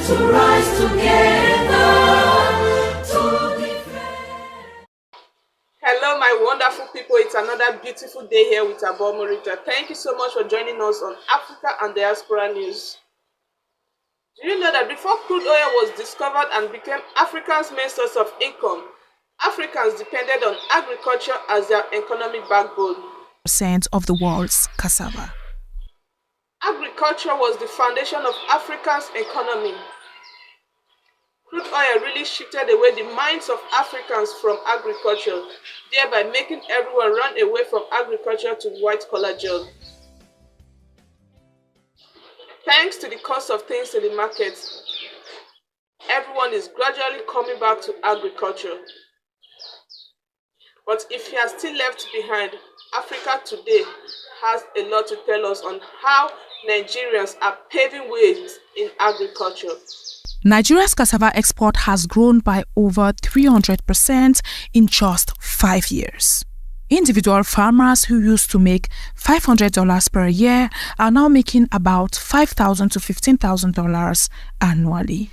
to rise together to defend. Hello, my wonderful people. It's another beautiful day here with Abo Morita. Thank you so much for joining us on Africa and Diaspora News. Do you know that before crude oil was discovered and became Africa's main source of income, Africans depended on agriculture as their economic backbone? % of the world's cassava. Agriculture was the foundation of Africa's economy. Crude oil really shifted away the minds of Africans from agriculture, thereby making everyone run away from agriculture to white-collar jobs. Thanks to the cost of things in the market, everyone is gradually coming back to agriculture. But if you are still left behind, Africa today has a lot to tell us on how Nigerians are paving ways in agriculture. Nigeria's cassava export has grown by over 300% in just 5 years. Individual farmers who used to make $500 per year are now making about $5,000 to $15,000 annually.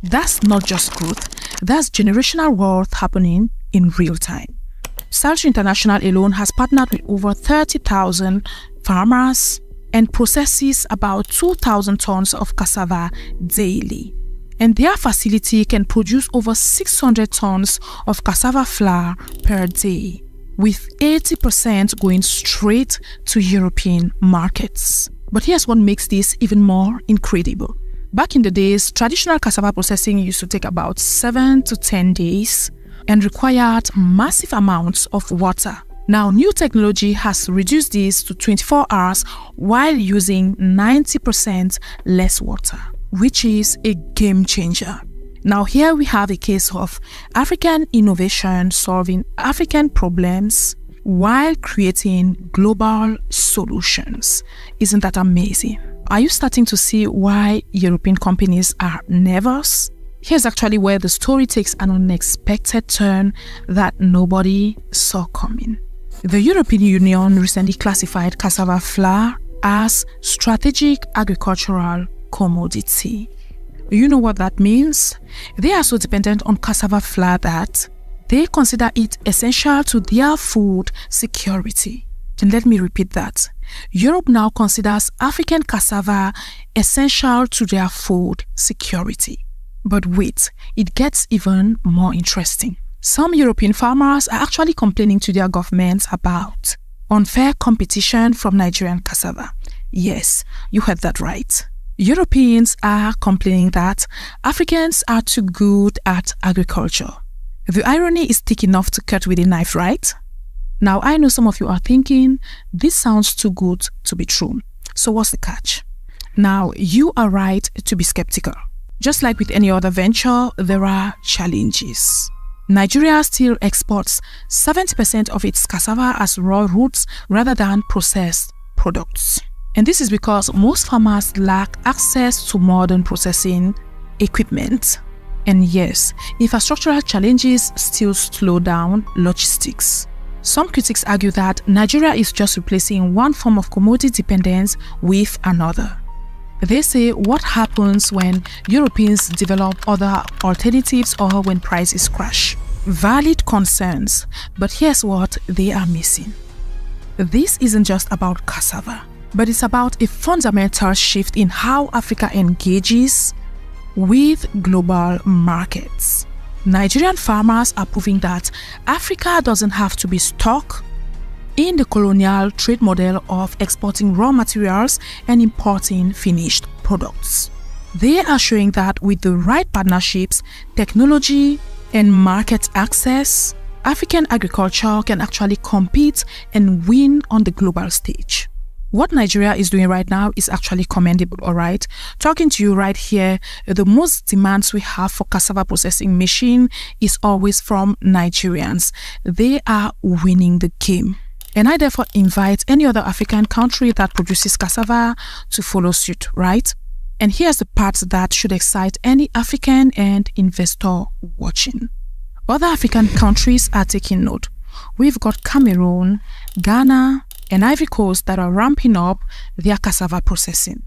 That's not just growth, that's generational wealth happening in real time. Saltry International alone has partnered with over 30,000 farmers and processes about 2,000 tons of cassava daily. And their facility can produce over 600 tons of cassava flour per day, with 80% going straight to European markets. But here's what makes this even more incredible. Back in the days, traditional cassava processing used to take about 7 to 10 days and required massive amounts of water. Now, new technology has reduced this to 24 hours while using 90% less water, which is a game changer. Now, here we have a case of African innovation solving African problems while creating global solutions. Isn't that amazing? Are you starting to see why European companies are nervous? Here's actually where the story takes an unexpected turn that nobody saw coming. The European Union recently classified cassava flour as strategic agricultural commodity. You know what that means? They are so dependent on cassava flour that they consider it essential to their food security. And let me repeat that. Europe now considers African cassava essential to their food security. But wait, it gets even more interesting. Some European farmers are actually complaining to their governments about unfair competition from Nigerian cassava. Yes, you heard that right. Europeans are complaining that Africans are too good at agriculture. The irony is thick enough to cut with a knife, right? Now, I know some of you are thinking, this sounds too good to be true. So what's the catch? Now, you are right to be skeptical. Just like with any other venture, there are challenges. Nigeria still exports 70% of its cassava as raw roots rather than processed products. And this is because most farmers lack access to modern processing equipment. And yes, infrastructural challenges still slow down logistics. Some critics argue that Nigeria is just replacing one form of commodity dependence with another. They say, what happens when Europeans develop other alternatives or when prices crash? Valid concerns, but here's what they are missing. This isn't just about cassava, but it's about a fundamental shift in how Africa engages with global markets. Nigerian farmers are proving that Africa doesn't have to be stuck in the colonial trade model of exporting raw materials and importing finished products. They are showing that with the right partnerships, technology, and market access, African agriculture can actually compete and win on the global stage. What Nigeria is doing right now is actually commendable, alright? Talking to you right here, the most demands we have for cassava processing machine is always from Nigerians. They are winning the game. And I therefore invite any other African country that produces cassava to follow suit, right? And here's the part that should excite any African and investor watching. Other African countries are taking note. We've got Cameroon, Ghana, and Ivory Coast that are ramping up their cassava processing.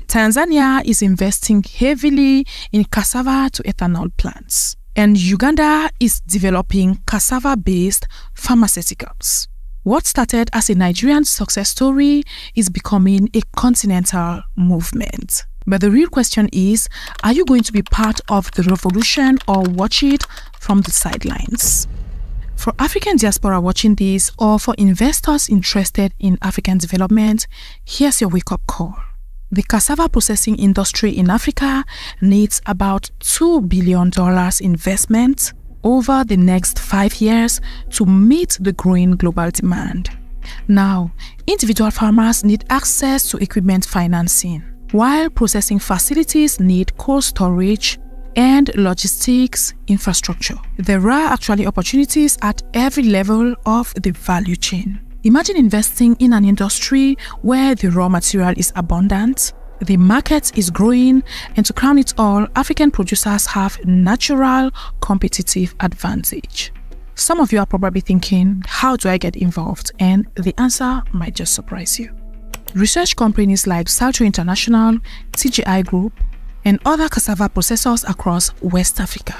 Tanzania is investing heavily in cassava to ethanol plants. And Uganda is developing cassava-based pharmaceuticals. What started as a Nigerian success story is becoming a continental movement. But the real question is, are you going to be part of the revolution or watch it from the sidelines? For African diaspora watching this, or for investors interested in African development, here's your wake-up call. The cassava processing industry in Africa needs about $2 billion investment over the next 5 years to meet the growing global demand. Now, individual farmers need access to equipment financing, while processing facilities need cold storage and logistics infrastructure. There are actually opportunities at every level of the value chain. Imagine investing in an industry where the raw material is abundant, the market is growing, and to crown it all, African producers have natural competitive advantage. Some of you are probably thinking, how do I get involved? And the answer might just surprise you. Research companies like Salto International, TGI Group, and other cassava processors across West Africa.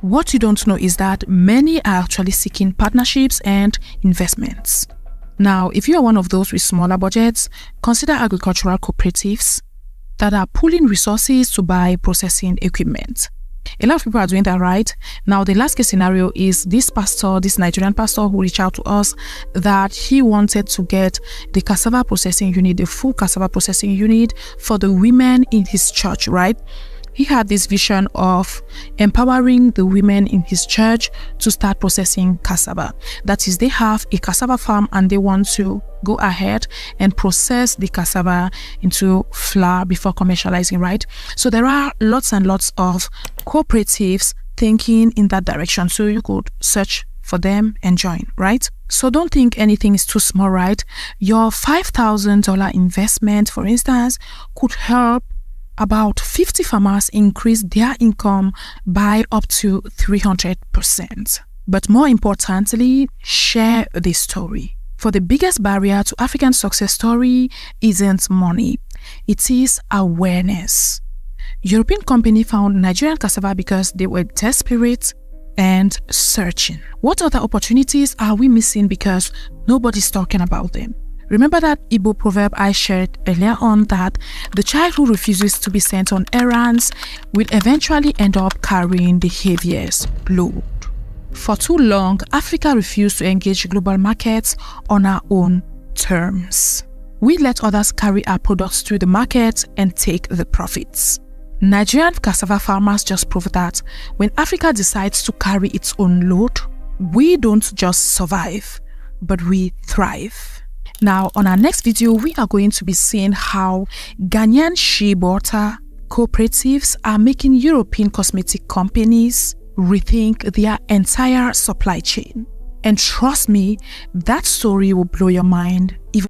What you don't know is that many are actually seeking partnerships and investments. Now, if you are one of those with smaller budgets, consider agricultural cooperatives that are pooling resources to buy processing equipment. A lot of people are doing that right now. The last case scenario is this Nigerian pastor who reached out to us that he wanted to get the cassava processing unit, the full cassava processing unit for the women in his church, right? He had this vision of empowering the women in his church to start processing cassava. That is, they have a cassava farm and they want to go ahead and process the cassava into flour before commercializing, right? So there are lots and lots of cooperatives thinking in that direction. So you could search for them and join, right? So don't think anything is too small, right? Your $5,000 investment, for instance, could help about 50 farmers increase their income by up to 300%. But more importantly, share the story. For the biggest barrier to African success story isn't money, it is awareness. European company found Nigerian cassava because they were desperate and searching. What other opportunities are we missing because nobody's talking about them? Remember that Igbo proverb I shared earlier on, that the child who refuses to be sent on errands will eventually end up carrying the heaviest load. For too long, Africa refused to engage global markets on our own terms. We let others carry our products to the market and take the profits. Nigerian cassava farmers just prove that when Africa decides to carry its own load, we don't just survive, but we thrive. Now, on our next video, we are going to be seeing how Ghanaian shea butter cooperatives are making European cosmetic companies rethink their entire supply chain. And trust me, that story will blow your mind even